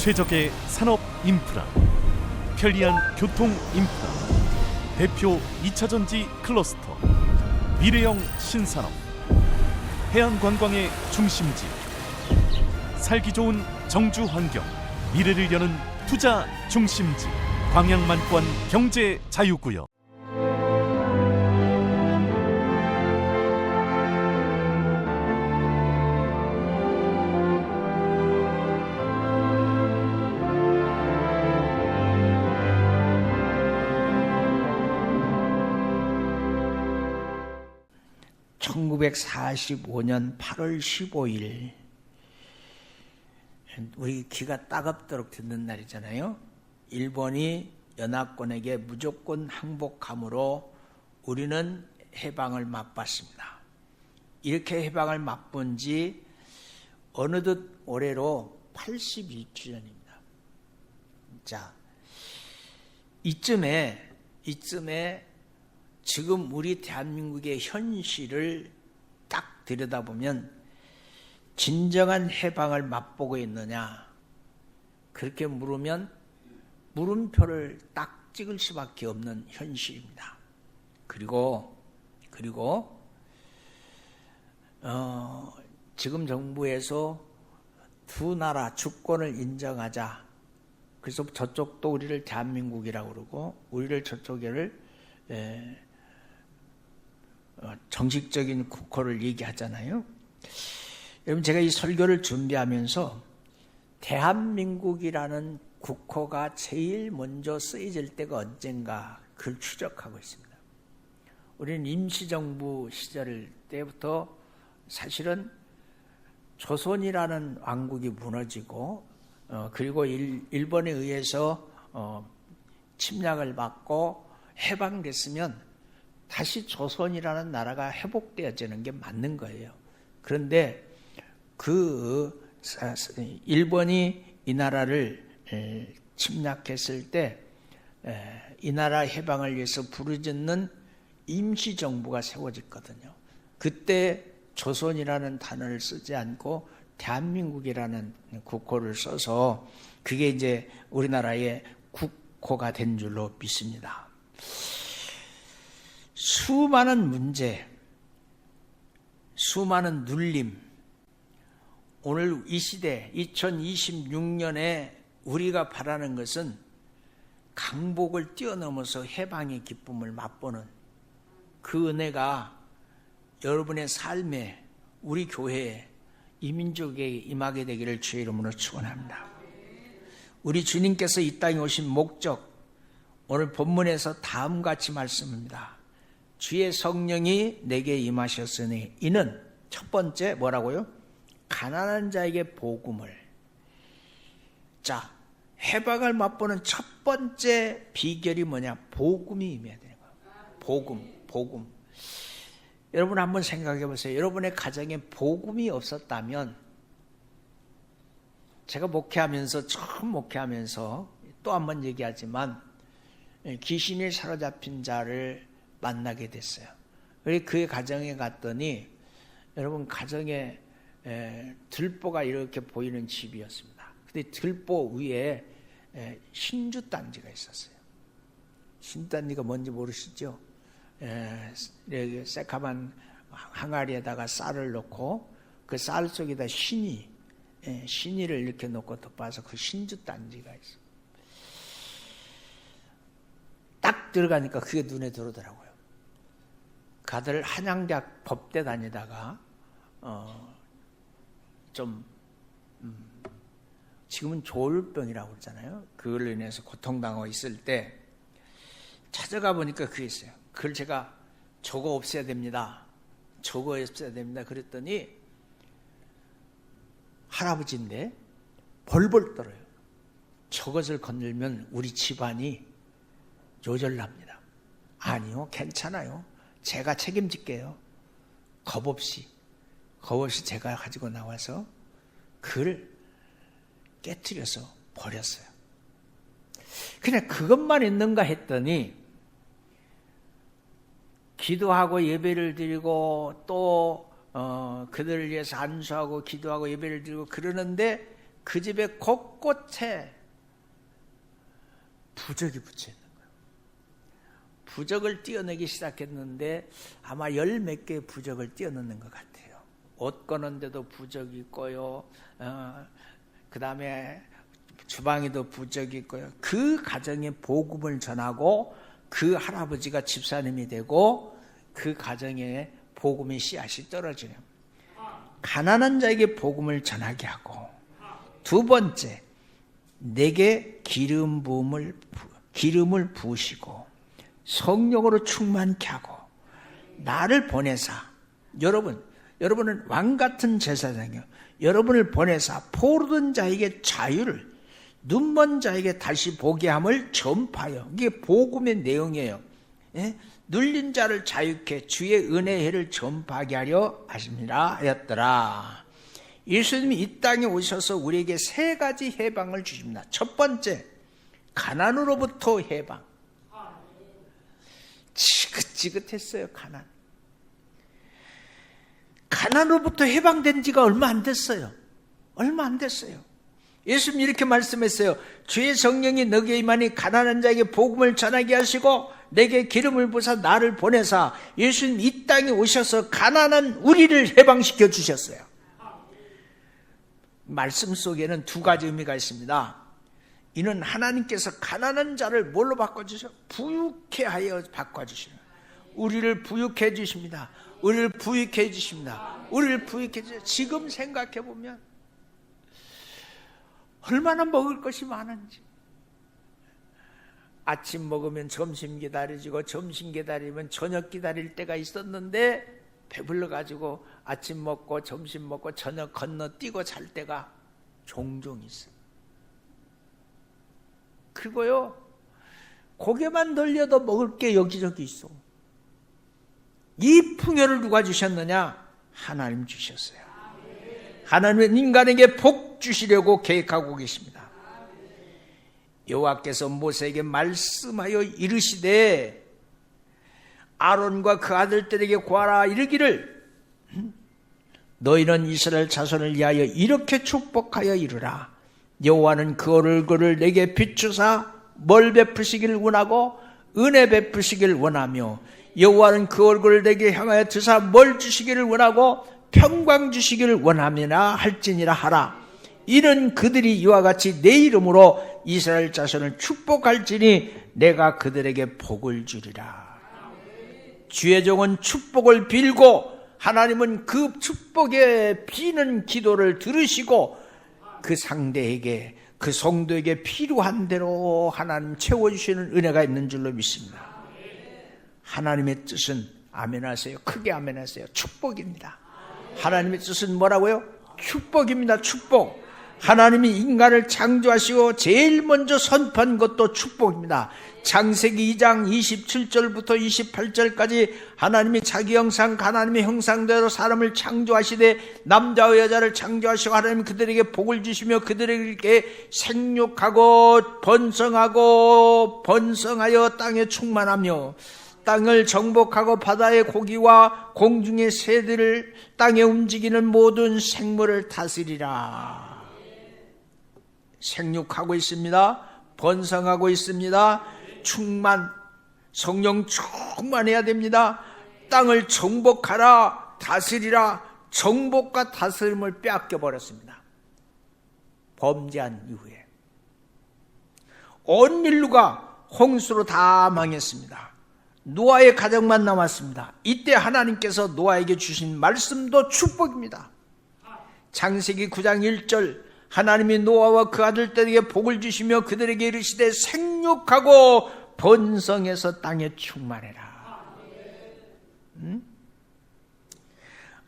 최적의 산업 인프라, 편리한 교통 인프라, 대표 2차전지 클러스터, 미래형 신산업, 해안관광의 중심지, 살기 좋은 정주 환경, 미래를 여는 투자 중심지, 광양만권 경제 자유구역. (1945년 8월 15일) 우리 귀가 따갑도록 듣는 날이잖아요. 일본이 연합군에게 무조건 항복함으로 우리는 해방을 맛봤습니다. 이렇게 해방을 맛본 지 어느덧 올해로 82주년입니다. 자, 이쯤에 지금 우리 대한민국의 현실을 딱 들여다보면 진정한 해방을 맛보고 있느냐, 그렇게 물으면 물음표를 딱 찍을 수밖에 없는 현실입니다. 그리고 지금 정부에서 두 나라 주권을 인정하자, 그래서 저쪽도 우리를 대한민국이라고 그러고 우리를 저쪽에를 정식적인 국호를 얘기하잖아요. 여러분, 제가 이 설교를 준비하면서 대한민국이라는 국호가 제일 먼저 쓰여질 때가 언젠가 그걸 추적하고 있습니다. 우리는 임시정부 시절 때부터 사실은 조선이라는 왕국이 무너지고 그리고 일본에 의해서 침략을 받고 해방됐으면 다시 조선이라는 나라가 회복되어지는 게 맞는 거예요. 그런데 일본이 이 나라를 침략했을 때 이 나라 해방을 위해서 부르짖는 임시정부가 세워졌거든요. 그때 조선이라는 단어를 쓰지 않고 대한민국이라는 국호를 써서 그게 이제 우리나라의 국호가 된 줄로 믿습니다. 수많은 문제, 수많은 눌림, 오늘 이 시대 2026년에 우리가 바라는 것은 강복을 뛰어넘어서 해방의 기쁨을 맛보는 그 은혜가 여러분의 삶에, 우리 교회에, 이 민족에 임하게 되기를 주의 이름으로 축원합니다. 우리 주님께서 이 땅에 오신 목적, 오늘 본문에서 다음같이 말씀합니다. 주의 성령이 내게 임하셨으니 이는 첫 번째 뭐라고요? 가난한 자에게 복음을. 자, 해방을 맛보는 첫 번째 비결이 뭐냐? 복음이 임해야 되는 거예요. 복음. 여러분 한번 생각해 보세요. 여러분의 가정에 복음이 없었다면, 제가 처음 목회하면서 또 한 번 얘기하지만 귀신이 사로잡힌 자를 만나게 됐어요. 그의 가정에 갔더니 여러분, 가정에 들보가 이렇게 보이는 집이었습니다. 근데 들보 위에 신주단지가 있었어요. 신주단지가 뭔지 모르시죠? 새카만 항아리에다가 쌀을 넣고 그 쌀 속에다 신이를 이렇게 넣고 덮어서 그 신주단지가 있어요. 딱 들어가니까 그게 눈에 들어오더라고요. 그 아들 한양대학 법대 다니다가 지금은 조울병이라고 그러잖아요. 그걸로 인해서 고통당하고 있을 때 찾아가 보니까 그게 있어요. 그걸 제가 저거 없애야 됩니다. 그랬더니 할아버지인데 벌벌 떨어요. 저것을 건들면 우리 집안이 요절납니다. 아니요, 괜찮아요. 제가 책임질게요. 겁 없이 제가 가지고 나와서 그를 깨트려서 버렸어요. 그냥 그것만 있는가 했더니 기도하고 예배를 드리고 또 그들을 위해서 안수하고 기도하고 예배를 드리고 그러는데 그 집에 곳곳에 부적이 붙여 있는 거예요. 부적을 띄어내기 시작했는데 아마 10몇 개의 부적을 띄어넣는 것 같아요. 옷 거는데도 부적이 있고요. 그 다음에 주방에도 부적이 있고요. 그 가정에 복음을 전하고 그 할아버지가 집사님이 되고 그 가정에 복음의 씨앗이 떨어져요. 가난한 자에게 복음을 전하게 하고, 두 번째, 내게 기름을 부으시고 성령으로 충만케 하고 나를 보내사, 여러분은 왕같은 제사장이요, 여러분을 보내사 포로된 자에게 자유를, 눈먼 자에게 다시 보게 함을 전파하여, 이게 복음의 내용이에요. 예? 눌린 자를 자유케 주의 은혜의 해를 전파하게 하려 하십니다 하였더라. 예수님이 이 땅에 오셔서 우리에게 세 가지 해방을 주십니다. 첫 번째, 가난으로부터 해방. 지긋지긋했어요. 가난으로부터 해방된 지가 얼마 안 됐어요. 예수님이 이렇게 말씀했어요. 주의 성령이 너에게 임하니 가난한 자에게 복음을 전하게 하시고 내게 기름을 부사 나를 보내사, 예수님 이 땅에 오셔서 가난한 우리를 해방시켜 주셨어요. 말씀 속에는 두 가지 의미가 있습니다. 이는 하나님께서 가난한 자를 뭘로 바꿔주셔? 부유케 하여 바꿔주시는, 우리를 부유케 해주십니다. 우리를 부유케 해주십니다. 지금 생각해보면 얼마나 먹을 것이 많은지. 아침 먹으면 점심 기다려지고 점심 기다리면 저녁 기다릴 때가 있었는데, 배불러가지고 아침 먹고 점심 먹고 저녁 건너뛰고 잘 때가 종종 있어요. 그리고요, 고개만 돌려도 먹을 게 여기저기 있어. 이 풍요를 누가 주셨느냐? 하나님 주셨어요. 하나님은 인간에게 복 주시려고 계획하고 계십니다. 여호와께서 모세에게 말씀하여 이르시되 아론과 그 아들들에게 고하라 이르기를, 너희는 이스라엘 자손을 위하여 이렇게 축복하여 이르라. 여호와는 그 얼굴을 내게 비추사 뭘 베푸시기를 원하고 은혜 베푸시기를 원하며, 여호와는 그 얼굴을 내게 향하여 드사 뭘 주시기를 원하고 평강 주시기를 원함이나 할지니라 하라. 이는 그들이 이와 같이 내 이름으로 이스라엘 자손을 축복할지니 내가 그들에게 복을 주리라. 주의 종은 축복을 빌고 하나님은 그 축복에 비는 기도를 들으시고 그 상대에게, 그 성도에게 필요한 대로 하나님 채워주시는 은혜가 있는 줄로 믿습니다. 하나님의 뜻은, 아멘하세요. 크게 아멘하세요. 축복입니다. 하나님의 뜻은 뭐라고요? 축복입니다. 축복. 하나님이 인간을 창조하시고 제일 먼저 선포한 것도 축복입니다. 창세기 2장 27절부터 28절까지 하나님이 자기 형상, 하나님의 형상대로 사람을 창조하시되 남자와 여자를 창조하시고 하나님이 그들에게 복을 주시며 그들에게 생육하고 번성하여 땅에 충만하며 땅을 정복하고 바다의 고기와 공중의 새들을, 땅에 움직이는 모든 생물을 다스리라. 생육하고 있습니다. 번성하고 있습니다. 성령 충만해야 됩니다. 땅을 정복하라, 다스리라. 정복과 다스림을 빼앗겨버렸습니다. 범죄한 이후에 온 인류가 홍수로 다 망했습니다. 노아의 가정만 남았습니다. 이때 하나님께서 노아에게 주신 말씀도 축복입니다. 창세기 9장 1절, 하나님이 노아와 그 아들들에게 복을 주시며 그들에게 이르시되 생육하고 번성해서 땅에 충만해라.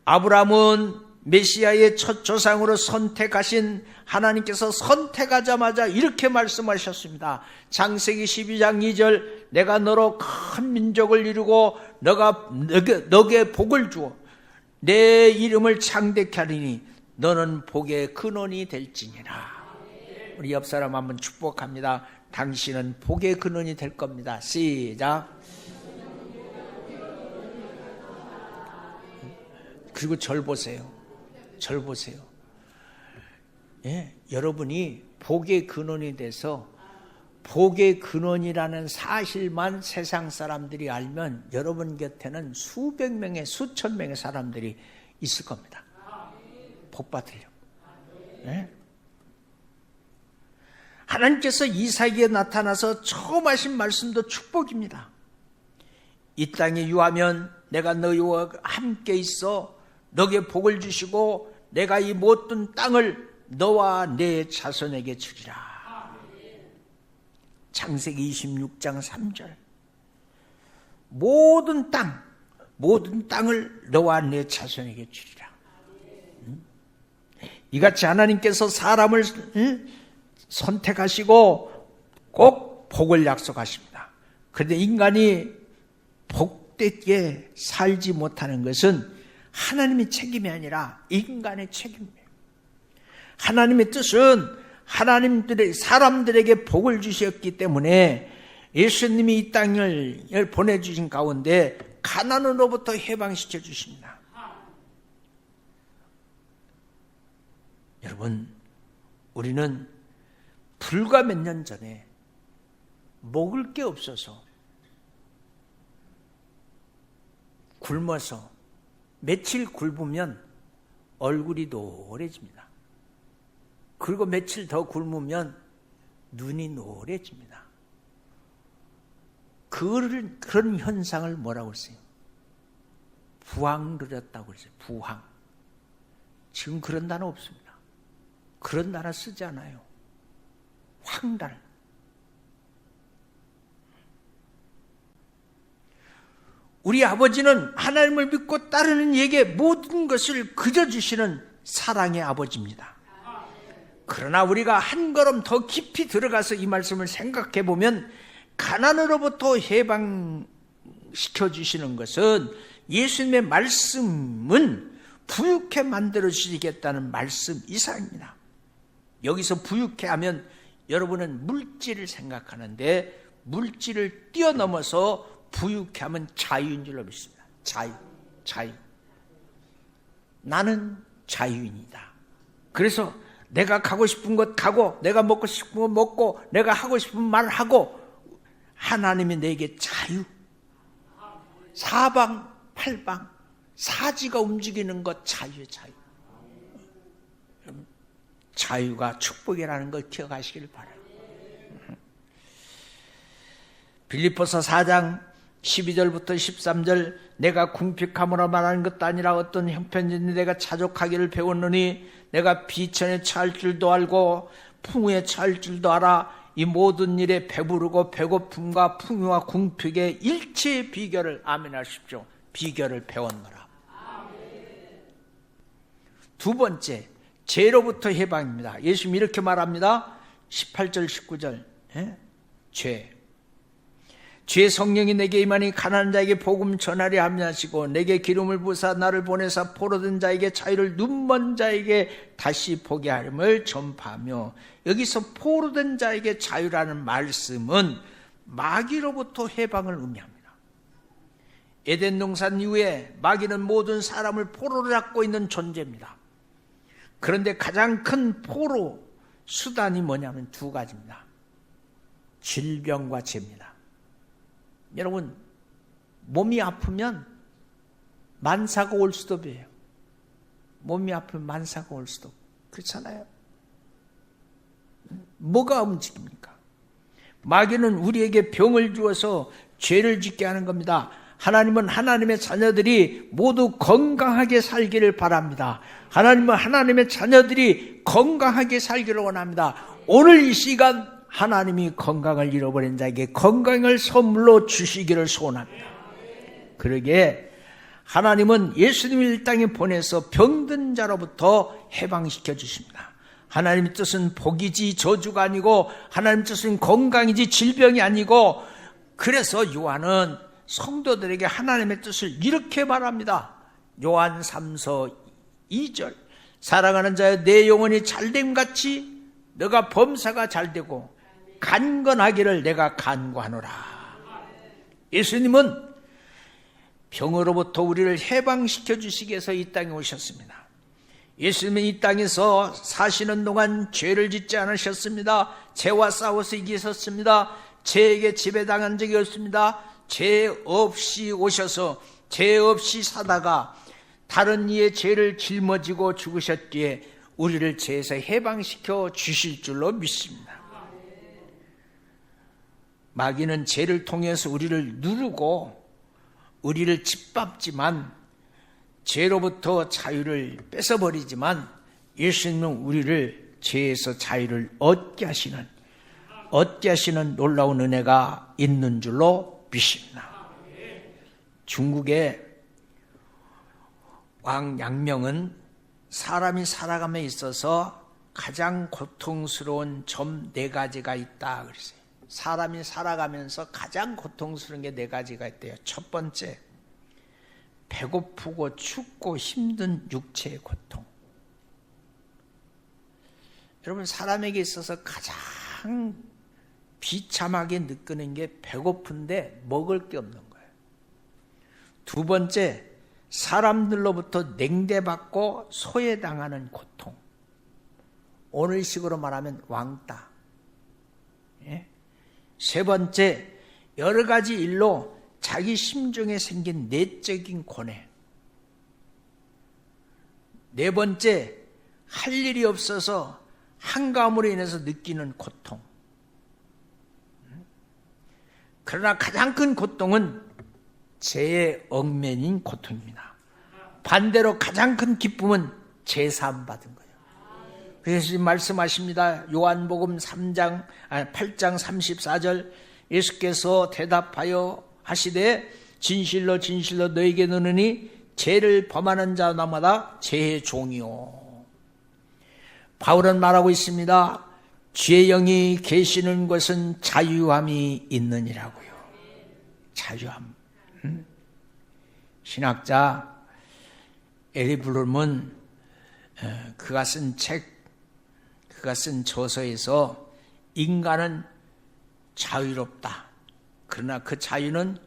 아브라함은 메시아의 첫 조상으로 선택하신 하나님께서 선택하자마자 이렇게 말씀하셨습니다. 창세기 12장 2절, 내가 너로 큰 민족을 이루고 너에게 복을 주어 내 이름을 창대케 하리니 너는 복의 근원이 될지니라. 우리 옆 사람 한번 축복합니다. 당신은 복의 근원이 될 겁니다. 시작. 그리고 절 보세요. 여러분이 복의 근원이 돼서 복의 근원이라는 사실만 세상 사람들이 알면 여러분 곁에는 수백 명의 수천 명의 사람들이 있을 겁니다. 복 받으려고. 하나님께서 이삭에게 나타나서 처음 하신 말씀도 축복입니다. 이 땅에 유하면 내가 너희와 함께 있어 너에게 복을 주시고 내가 이 모든 땅을 너와 내 자손에게 주리라. 창세기 26장 3절. 모든 땅을 너와 내 자손에게 주리라. 이같이 하나님께서 사람을 선택하시고 꼭 복을 약속하십니다. 그런데 인간이 복되게 살지 못하는 것은 하나님의 책임이 아니라 인간의 책임이에요. 하나님의 뜻은 사람들에게 복을 주셨기 때문에 예수님이 이 땅을 보내주신 가운데 가난으로부터 해방시켜 주십니다. 여러분, 우리는 불과 몇 년 전에 먹을 게 없어서 굶어서 며칠 굶으면 얼굴이 노래집니다. 그리고 며칠 더 굶으면 눈이 노래집니다. 그런 현상을 뭐라고 했어요? 부황 누렸다고 그랬어요. 부황. 지금 그런 단어 없습니다. 그런 단어 쓰지 않아요. 황달. 우리 아버지는 하나님을 믿고 따르는 이에게 모든 것을 그저 주시는 사랑의 아버지입니다. 그러나 우리가 한 걸음 더 깊이 들어가서 이 말씀을 생각해 보면 가난으로부터 해방시켜 주시는 것은 예수님의 말씀은 부유케 만들어 주시겠다는 말씀 이상입니다. 여기서 부유케 하면 여러분은 물질을 생각하는데 물질을 뛰어넘어서 부유케 하면 자유인 줄로 믿습니다. 자유. 나는 자유인이다. 그래서 내가 가고 싶은 곳 가고 내가 먹고 싶은 거 먹고 내가 하고 싶은 말 하고 하나님이 내게 자유. 사방팔방 사지가 움직이는 것 자유의 자유. 자유가 축복이라는 걸 기억하시길 바라요. 빌립보서 4장 12절부터 13절 내가 궁핍함으로 말하는 것도 아니라 어떤 형편인지 내가 자족하기를 배웠느니 내가 비천에 처할 줄도 알고 풍우에 처할 줄도 알아 이 모든 일에 배부르고 배고픔과 풍요와 궁핍의 일체의 비결을 아멘 하십시오. 비결을 배웠노라. 두 번째 죄로부터 해방입니다. 예수님이 이렇게 말합니다. 18절 19절 죄 성령이 내게 임하니 가난한 자에게 복음 전하려 함하시고 내게 기름을 부사 나를 보내사 포로된 자에게 자유를 눈먼 자에게 다시 보게 하림을 전파하며 여기서 포로된 자에게 자유라는 말씀은 마귀로부터 해방을 의미합니다. 에덴 동산 이후에 마귀는 모든 사람을 포로로 잡고 있는 존재입니다. 그런데 가장 큰 포로 수단이 뭐냐면 두 가지입니다. 질병과 죄입니다. 여러분 몸이 아프면 만사가 올 수도 없어요. 몸이 아프면 만사가 올 수도 없고 그렇잖아요. 뭐가 움직입니까? 마귀는 우리에게 병을 주어서 죄를 짓게 하는 겁니다. 하나님은 하나님의 자녀들이 모두 건강하게 살기를 바랍니다. 하나님은 하나님의 자녀들이 건강하게 살기를 원합니다. 오늘 이 시간 하나님이 건강을 잃어버린 자에게 건강을 선물로 주시기를 소원합니다. 그러기에 하나님은 예수님을 이 땅에 보내서 병든 자로부터 해방시켜 주십니다. 하나님의 뜻은 복이지 저주가 아니고 하나님의 뜻은 건강이지 질병이 아니고 그래서 요한은 성도들에게 하나님의 뜻을 이렇게 말합니다. 요한 3서 2절 사랑하는 자여 내 영혼이 잘됨같이 너가 범사가 잘되고 간건하기를 내가 간구하노라. 예수님은 병으로부터 우리를 해방시켜 주시기 위해서 이 땅에 오셨습니다. 예수님은 이 땅에서 사시는 동안 죄를 짓지 않으셨습니다. 죄와 싸워서 이기셨습니다. 죄에게 지배당한 적이 없습니다. 죄 없이 오셔서 죄 없이 사다가 다른 이의 죄를 짊어지고 죽으셨기에 우리를 죄에서 해방시켜 주실 줄로 믿습니다. 마귀는 죄를 통해서 우리를 누르고 우리를 짓밟지만 죄로부터 자유를 뺏어버리지만 예수님은 우리를 죄에서 자유를 얻게 하시는 놀라운 은혜가 있는 줄로 믿습니다. 중국의 왕 양명은 사람이 살아감에 있어서 가장 고통스러운 점 4가지가 있다 그랬어요. 사람이 살아가면서 가장 고통스러운 게 4가지가 있대요. 첫 번째, 배고프고 춥고 힘든 육체의 고통. 여러분, 사람에게 있어서 가장 비참하게 느끼는 게 배고픈데 먹을 게 없는 거예요. 두 번째, 사람들로부터 냉대받고 소외당하는 고통. 오늘식으로 말하면 왕따. 예? 세 번째, 여러 가지 일로 자기 심중에 생긴 내적인 고뇌. 네 번째, 할 일이 없어서 한가함으로 인해서 느끼는 고통. 그러나 가장 큰 고통은 죄의 얽매인 고통입니다. 반대로 가장 큰 기쁨은 죄 사함 받은 거예요. 그래서 말씀하십니다. 요한복음 8장 34절, 예수께서 대답하여 하시되 진실로 진실로 너에게 이르노니 죄를 범하는 자마다 죄의 종이요. 바울은 말하고 있습니다. 죄의 영이 계시는 것은 자유함이 있느니라고요. 자유함. 신학자 에리 블룸은 그가 쓴 저서에서 인간은 자유롭다. 그러나 그 자유는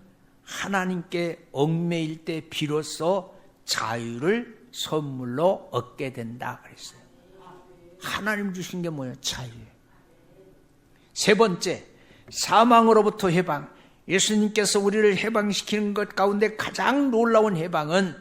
하나님께 얽매일 때 비로소 자유를 선물로 얻게 된다 그랬어요. 하나님 주신 게 뭐예요? 자유예요. 세 번째, 사망으로부터 해방. 예수님께서 우리를 해방시키는 것 가운데 가장 놀라운 해방은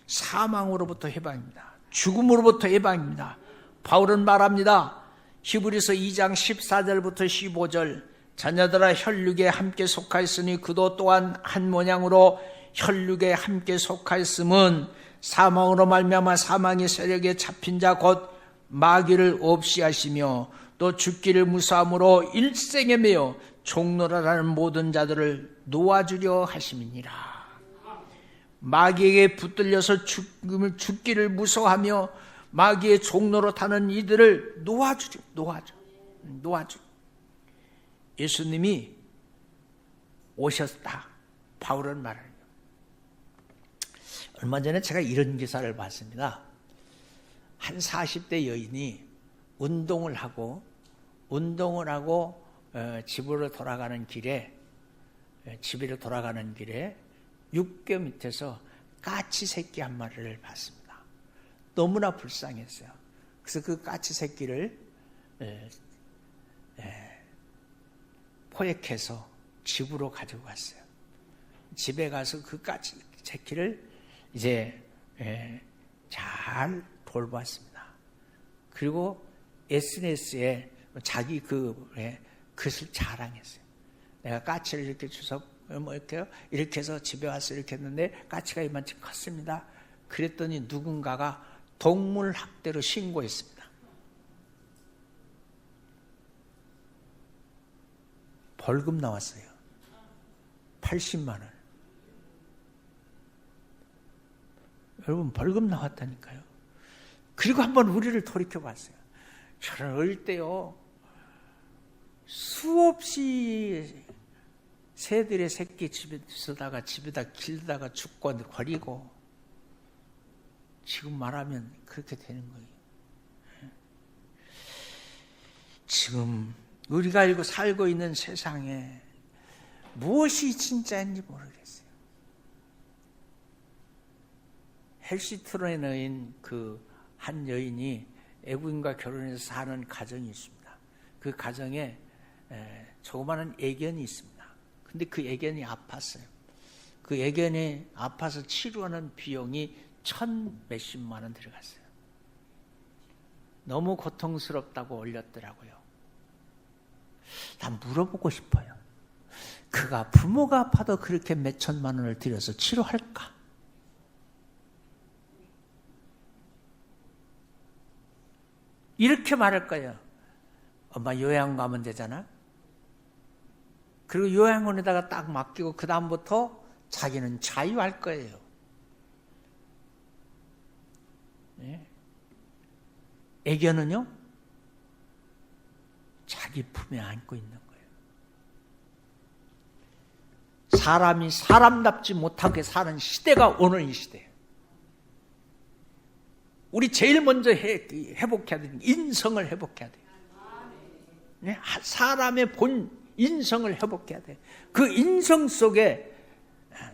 사망으로부터 해방입니다. 죽음으로부터 해방입니다. 바울은 말합니다. 히브리서 2장 14절부터 15절, 자녀들아 혈육에 함께 속하였으니 그도 또한 한 모양으로 혈육에 함께 속하였음은 사망으로 말미암아 사망의 세력에 잡힌 자 곧 마귀를 없이 하시며 또 죽기를 무사함으로 일생에 매여 종노라라는 모든 자들을 놓아주려 하심이니라. 마귀에게 붙들려서 죽기를 무서워하며 마귀의 종노로 타는 이들을 놓아줘. 예수님이 오셨다. 바울은 말해요. 얼마 전에 제가 이런 기사를 봤습니다. 한 40대 여인이 운동을 하고 집으로 돌아가는 길에 육교 밑에서 까치 새끼 한 마리를 봤습니다. 너무나 불쌍했어요. 그래서 그 까치 새끼를 포획해서 집으로 가지고 갔어요. 집에 가서 그 까치 새끼를 이제 잘 돌봤습니다. 그리고 SNS에 자기 그것을 자랑했어요. 내가 까치를 이렇게 주워 이렇게 해서 집에 와서 이렇게 했는데 까치가 이만큼 컸습니다. 그랬더니 누군가가 동물 학대로 신고했습니다. 벌금 나왔어요. 80만 원. 여러분, 벌금 나왔다니까요. 그리고 한번 우리를 돌이켜봤어요. 저는 어릴 때요, 수없이 새들의 새끼 집에 있다가 집에다 길다가 죽고 버리고, 지금 말하면 그렇게 되는 거예요. 지금 우리가 알고 살고 있는 세상에 무엇이 진짜인지 모르겠어요. 헬시트론에 넣인 그 한 여인이 애국인과 결혼해서 사는 가정이 있습니다. 그 가정에 조그마한 애견이 있습니다. 근데 그 애견이 아팠어요. 그 애견이 아파서 치료하는 비용이 1,000몇십만 원 들어갔어요. 너무 고통스럽다고 올렸더라고요. 난 물어보고 싶어요. 그가 부모가 아파도 그렇게 몇 천만 원을 들여서 치료할까? 이렇게 말할 거예요. 엄마 요양원 가면 되잖아. 그리고 요양원에다가 딱 맡기고 그 다음부터 자기는 자유할 거예요. 네. 애견은요, 자기 품에 안고 있는 거예요. 사람이 사람답지 못하게 사는 시대가 오늘 이 시대예요. 우리 제일 먼저 회복해야 되는 인성을 회복해야 돼요. 네? 사람의 본 인성을 회복해야 돼요. 그 인성 속에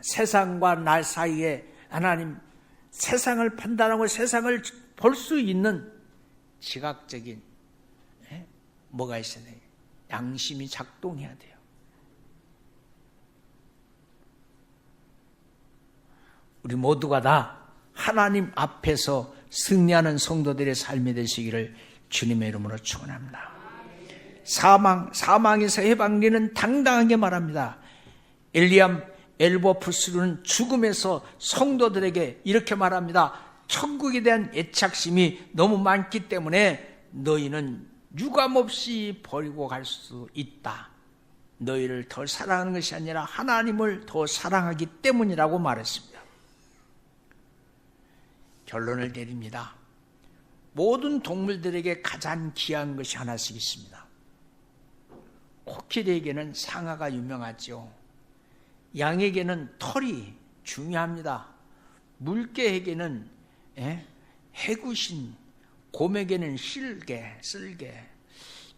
세상과 날 사이에 하나님 세상을 판단하고 세상을 볼 수 있는 지각적인 뭐가 있어야 돼요? 양심이 작동해야 돼요. 우리 모두가 다 하나님 앞에서 승리하는 성도들의 삶이 되시기를 주님의 이름으로 축원합니다. 사망에서 해방되는 당당하게 말합니다. 엘리암 엘보푸스는 죽음에서 성도들에게 이렇게 말합니다. 천국에 대한 애착심이 너무 많기 때문에 너희는 유감없이 버리고 갈 수 있다. 너희를 더 사랑하는 것이 아니라 하나님을 더 사랑하기 때문이라고 말했습니다. 결론을 내립니다. 모든 동물들에게 가장 귀한 것이 하나씩 있습니다. 코끼리에게는 상아가 유명하죠. 양에게는 털이 중요합니다. 물개에게는 해구신, 곰에게는 쓸개.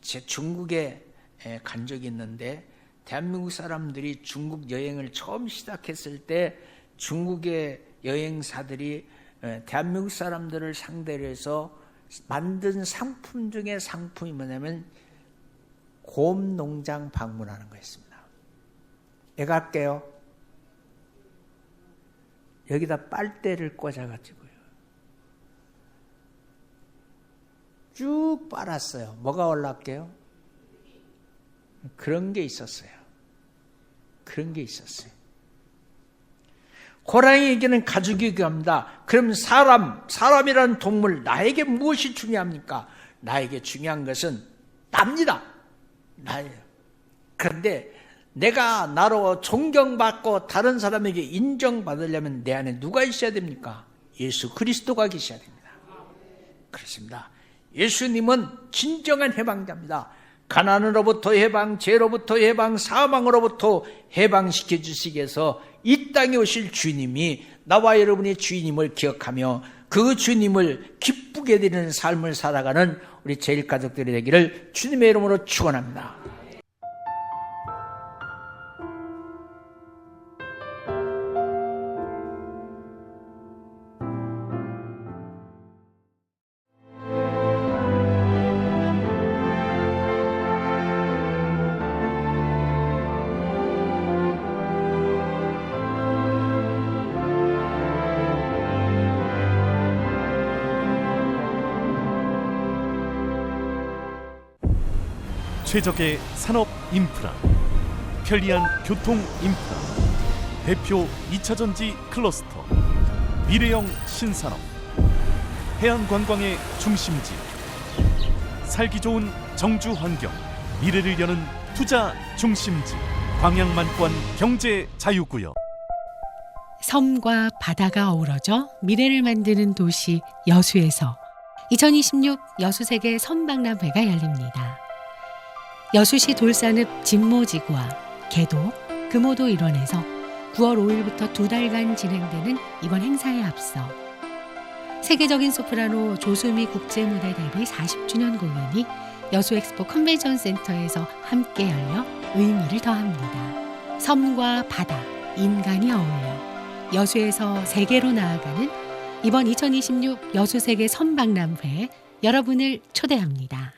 제 중국에 간 적이 있는데 대한민국 사람들이 중국 여행을 처음 시작했을 때 중국의 여행사들이 대한민국 사람들을 상대로 해서 만든 상품 중에 상품이 뭐냐면 곰 농장 방문하는 거였습니다. 내가 할게요. 여기다 빨대를 꽂아가지고요. 쭉 빨았어요. 뭐가 올라갈게요? 그런 게 있었어요. 호랑이에게는 가죽이 귀합니다. 그럼 사람이라는 동물, 나에게 무엇이 중요합니까? 나에게 중요한 것은 납니다. 나예요. 그런데 내가 나로 존경받고 다른 사람에게 인정받으려면 내 안에 누가 있어야 됩니까? 예수 그리스도가 계셔야 됩니다. 그렇습니다. 예수님은 진정한 해방자입니다. 가난으로부터 해방, 죄로부터 해방, 사망으로부터 해방시켜 주시기 위해서 이 땅에 오실 주님이 나와 여러분의 주님을 기억하며 그 주님을 기쁘게 드리는 삶을 살아가는 우리 제일가족들이 되기를 주님의 이름으로 축원합니다. 최적의 산업 인프라, 편리한 교통 인프라, 대표 2차전지 클러스터, 미래형 신산업, 해안관광의 중심지, 살기 좋은 정주 환경, 미래를 여는 투자 중심지, 광양만권 경제 자유구역. 섬과 바다가 어우러져 미래를 만드는 도시 여수에서 2026 여수세계 섬박람회가 열립니다. 여수시 돌산읍 진모지구와 개도, 금오도 일원에서 9월 5일부터 2달간 진행되는 이번 행사에 앞서 세계적인 소프라노 조수미 국제무대 데뷔 40주년 공연이 여수엑스포 컨벤션 센터에서 함께 열려 의미를 더합니다. 섬과 바다, 인간이 어울려 여수에서 세계로 나아가는 이번 2026 여수세계 선박람회 여러분을 초대합니다.